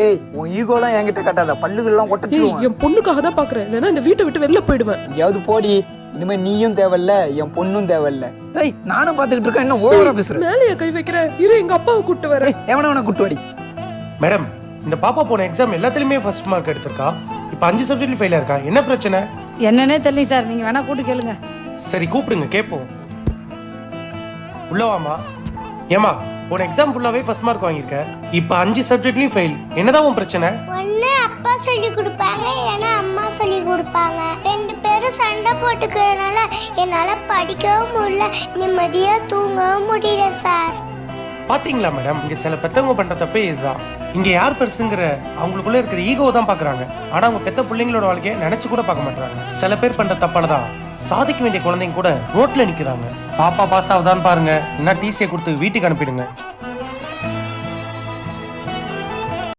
ஏய் உன் ஈகோலாம் என்கிட்ட கட்டாத, பல்லுகள்லாம் ஏய் ஒட்டச்சிடுவான். என் பொண்ணுக்காக தான் பாக்குறேன், இல்லைன்னா இந்த வீட்டை விட்டு வெளில போயிடுவேன். எங்கேயாவது போடி, இனிமே நீயும் தேவையில்ல என் பொண்ணும் தேவையில்ல. ஏய் நானும் பாத்துக்கிட்டு இருக்கேன், என்ன ஓவரா பேசுறேன். மேலேயே கை வைக்கிற, இரு எங்க அப்பாவை கூட்டு வரேன். எவன குட்டுவாடி. மேடம், இந்த பாப்பா போன எக்ஸாம் எல்லாத்துலயுமே ஃபர்ஸ்ட் மார்க் எடுத்திருக்கா. இப்போ 5 சப்ஜெக்ட்ல ஃபெயில் இருக்கா. என்ன பிரச்சனை? என்னன்னே தெரியல சார், நீங்க வேணா கூட்டு கேளுங்க. சரி கூப்பிடுங்க கேட்போம். உள்ள வாமா. ஏமா, போன எக்ஸாம் ஃபுல்லாவே ஃபர்ஸ்ட் மார்க் வாங்கியிருக்க, இப்போ 5 சப்ஜெக்ட்லயும் ஃபெயில். என்னதான் உன் பிரச்சனை? ஒண்ணு அப்பா சொல்லி கொடுப்பாங்க, இல்லைன்னா அம்மா சொல்லி கொடுப்பாங்க. 2 பேரும் சண்டை போட்டுக்கிறதுனால என்னால படிக்கவும் முடியல, நிம்மதியா தூங்கவும் முடியல சார். பாத்தீங்களா மேடம், இங்க சில பெத்தவங்க பண்ற தப்பே இதுதான். இங்க யார் பெருசுங்கிற அவங்களுக்குள்ள இருக்கிற ஈகோ தான் பாக்குறாங்க. ஆனா அவங்க பெத்த பிள்ளைங்களோட வாழ்க்கைய நினைச்சு கூட பார்க்க மாட்டாங்க. சில பேர் பண்ற தப்பாலதான் சாதிக்க வேண்டிய குழந்தைங்க கூட ரோட்ல நிக்கிறாங்க. பாப்பா பாஸ் ஆகுதான்னு பாருங்க, இல்லைன்னா டிசியை கொடுத்து வீட்டுக்கு அனுப்பிடுங்க.